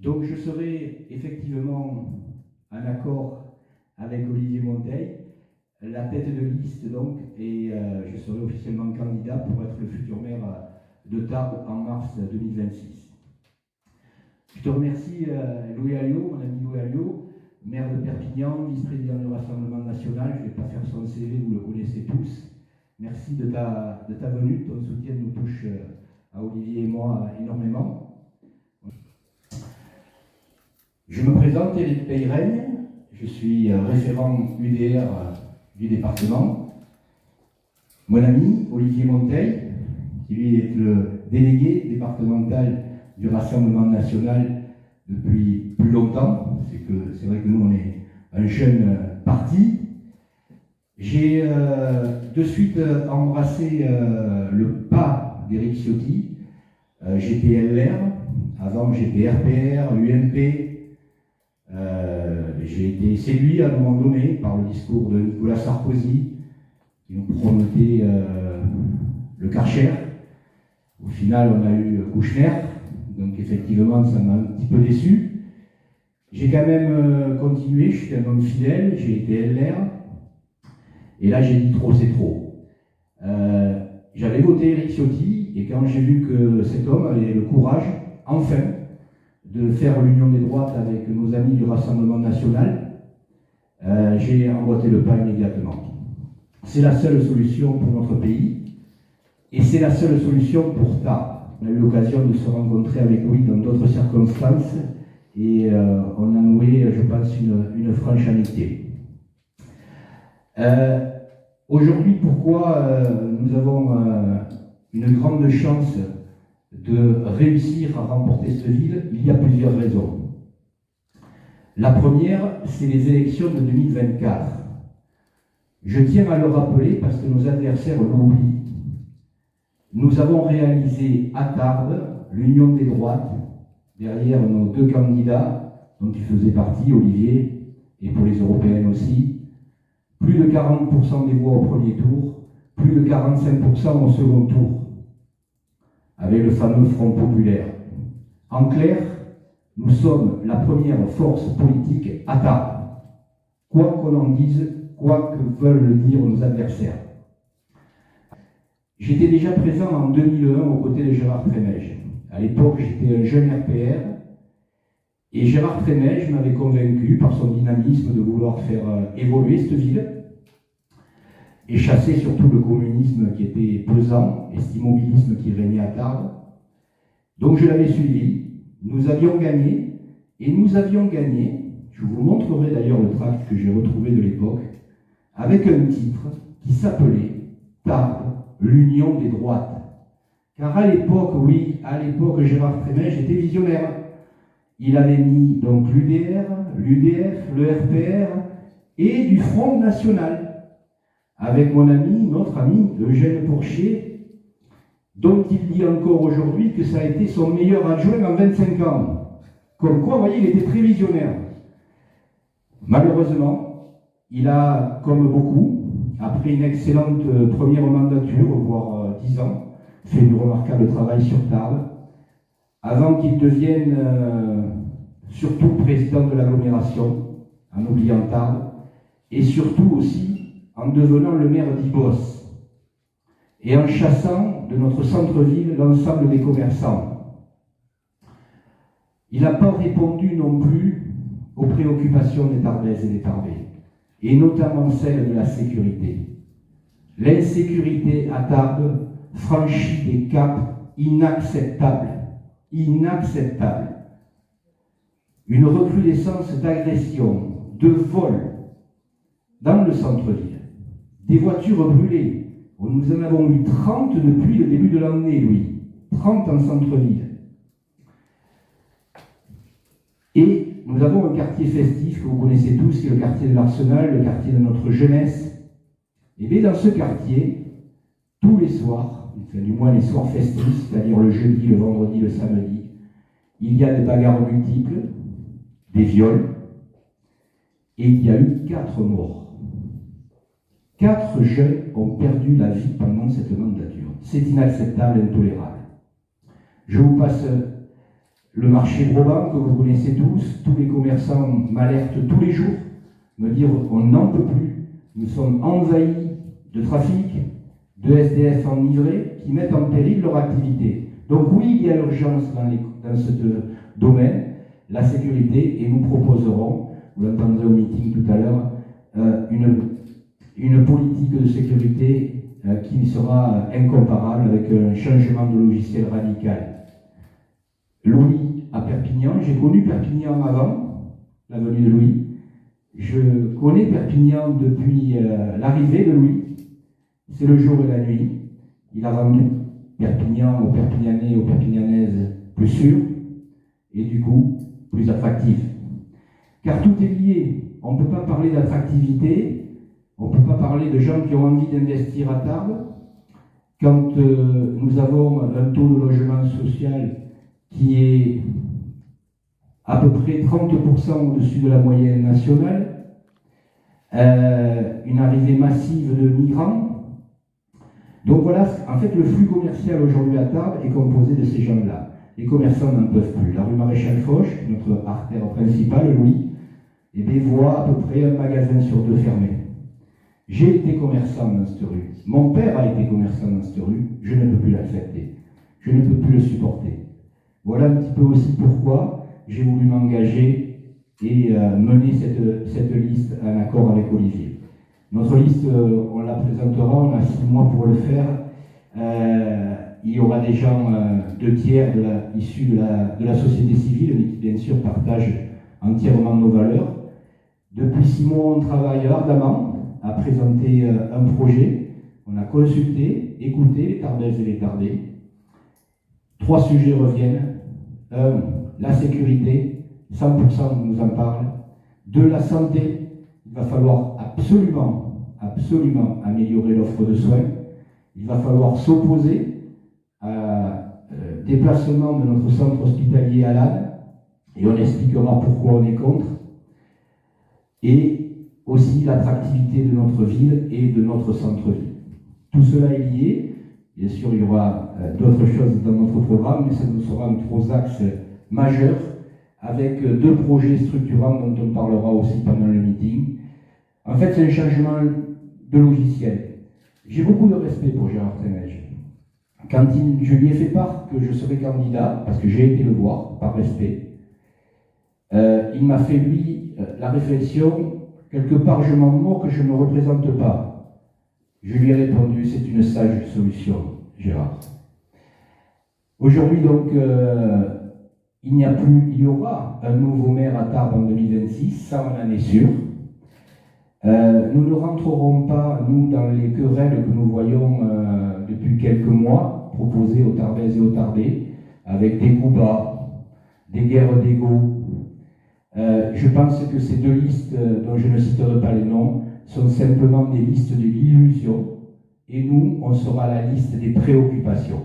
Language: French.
Donc je serai effectivement en accord avec Olivier Monteil, la tête de liste donc, et je serai officiellement candidat pour être le futur maire de Tarbes en mars 2026. Je te remercie Louis Alliot, mon ami Louis Alliot, maire de Perpignan, vice-président du Rassemblement national. Je ne vais pas faire son CV, vous le connaissez tous. Merci de ta venue, ton soutien nous touche à Olivier et moi énormément. Je me présente, Éric Peyreigne, je suis référent UDR du département. Mon ami Olivier Monteil, qui lui est le délégué départemental du Rassemblement national depuis plus longtemps. C'est vrai que nous, on est un jeune parti. J'ai de suite embrassé le pas d'Éric Ciotti. J'étais LR, avant j'étais RPR, UMP. J'ai été séduit à un moment donné par le discours de Nicolas Sarkozy qui nous promettait le Karcher. Au final, on a eu Kouchner, donc effectivement, ça m'a un petit peu déçu. J'ai quand même continué, je suis un homme fidèle, j'ai été LR, et là j'ai dit trop, c'est trop. J'avais voté Éric Ciotti, et quand j'ai vu que cet homme avait le courage, enfin, de faire l'union des droites avec nos amis du Rassemblement national, j'ai emboîté le pas immédiatement. C'est la seule solution pour notre pays, et c'est la seule solution pour Tarbes. On a eu l'occasion de se rencontrer avec lui dans d'autres circonstances, et on a noué, je pense, une franche amitié. Aujourd'hui, pourquoi nous avons une grande chance de réussir à remporter cette ville? Il y a plusieurs raisons. La première, c'est les élections de 2024. Je tiens à le rappeler parce que nos adversaires l'oublient. Nous avons réalisé à Tarbes l'union des droites derrière nos deux candidats, dont il faisait partie, Olivier, et pour les européennes aussi. Plus de 40% des voix au premier tour, plus de 45% au second tour, avec le fameux Front populaire. En clair, nous sommes la première force politique à Tarbes, quoi qu'on en dise, quoi que veulent dire nos adversaires. J'étais déjà présent en 2001 aux côtés de Gérard Trémège. À l'époque, j'étais un jeune RPR, et Gérard Trémège m'avait convaincu par son dynamisme de vouloir faire évoluer cette ville, et chasser surtout le communisme qui était pesant et cet immobilisme qui régnait à Tarbes. Donc je l'avais suivi, nous avions gagné, et nous avions gagné, je vous montrerai d'ailleurs le tract que j'ai retrouvé de l'époque, avec un titre qui s'appelait Tarbes, l'union des droites. Car à l'époque, oui, à l'époque, Gérard Trémège était visionnaire. Il avait mis donc l'UDR, l'UDF, le RPR et du Front National. Avec mon ami, notre ami, Eugène Pourchier, dont il dit encore aujourd'hui que ça a été son meilleur adjoint en 25 ans. Comme quoi, vous voyez, il était très visionnaire. Malheureusement, il a, comme beaucoup, après une excellente première mandature, voire 10 ans, fait du remarquable travail sur Tarbes, avant qu'il devienne surtout président de l'agglomération, en oubliant Tarbes, et surtout aussi en devenant le maire d'Ibos, et en chassant de notre centre-ville l'ensemble des commerçants. Il n'a pas répondu non plus aux préoccupations des Tarbaises et des Tarbais, et notamment celle de la sécurité. L'insécurité à Tarbes franchit des caps inacceptables. Inacceptables. Une recrudescence d'agressions, de vols dans le centre-ville. Des voitures brûlées. Nous en avons eu 30 depuis le début de l'année, Louis. 30 en centre-ville. Et nous avons un quartier festif que vous connaissez tous, qui est le quartier de l'Arsenal, le quartier de notre jeunesse. Et bien dans ce quartier, tous les soirs, enfin, du moins les soirs festifs, c'est-à-dire le jeudi, le vendredi, le samedi, il y a des bagarres multiples, des viols, et il y a eu 4 morts. 4 jeunes ont perdu la vie pendant cette mandature. C'est inacceptable, intolérable. Je vous passe Le marché Broban, que vous connaissez tous les commerçants m'alertent tous les jours, me dire on n'en peut plus, nous sommes envahis de trafic, de SDF enivrés qui mettent en péril leur activité. Donc oui, il y a urgence dans ce domaine, la sécurité, et nous proposerons, vous l'entendrez au meeting tout à l'heure, une politique de sécurité qui sera incomparable avec un changement de logiciel radical. Louis à Perpignan, j'ai connu Perpignan avant la venue de Louis. Je connais Perpignan depuis l'arrivée de Louis. C'est le jour et la nuit. Il a rendu Perpignan aux Perpignanais et aux Perpignanaises plus sûrs et du coup plus attractifs. Car tout est lié. On ne peut pas parler d'attractivité, on ne peut pas parler de gens qui ont envie d'investir à Tarbes quand nous avons un taux de logement social qui est à peu près 30% au-dessus de la moyenne nationale, une arrivée massive de migrants. Donc voilà, en fait, le flux commercial aujourd'hui à Tarbes est composé de ces gens-là. Les commerçants n'en peuvent plus. La rue Maréchal Foch, notre artère principale, Louis, voit à peu près un magasin sur deux fermé. J'ai été commerçant dans cette rue. Mon père a été commerçant dans cette rue. Je ne peux plus l'accepter. Je ne peux plus le supporter. Voilà un petit peu aussi pourquoi j'ai voulu m'engager et mener cette liste en accord avec Olivier. Notre liste, on la présentera, on a 6 mois pour le faire. Il y aura des gens, 2 tiers issus de la société civile, mais qui bien sûr partagent entièrement nos valeurs. Depuis 6 mois, on travaille ardemment à présenter un projet. On a consulté, écouté les Tarbaises et les Tarbais. 3 sujets reviennent. 1, la sécurité, 100% nous en parle. 2, la santé. Il va falloir absolument améliorer l'offre de soins. Il va falloir s'opposer à déplacement de notre centre hospitalier à Lannes, et on expliquera pourquoi on est contre. Et aussi l'attractivité de notre ville et de notre centre-ville. Tout cela est lié. Bien sûr, il y aura d'autres choses dans notre programme, mais ça nous sera un 3 axes majeurs avec 2 projets structurants dont on parlera aussi pendant le meeting. En fait, c'est un changement de logiciel. J'ai beaucoup de respect pour Gérard Frémège. Quand je lui ai fait part que je serais candidat, parce que j'ai été le voir, par respect, il m'a fait, lui, la réflexion, quelque part, je m'en moque, je ne me représente pas. Je lui ai répondu, c'est une sage solution, Gérard. Aujourd'hui, donc, il y aura un nouveau maire à Tarbes en 2026, ça on en est sûr. Nous ne rentrerons pas, nous, dans les querelles que nous voyons depuis quelques mois, proposées aux Tarbaises et aux Tarbais, avec des coups bas, des guerres d'ego. Je pense que ces 2 listes, dont je ne citerai pas les noms, sont simplement des listes de l'illusion, et nous, on sera la liste des préoccupations.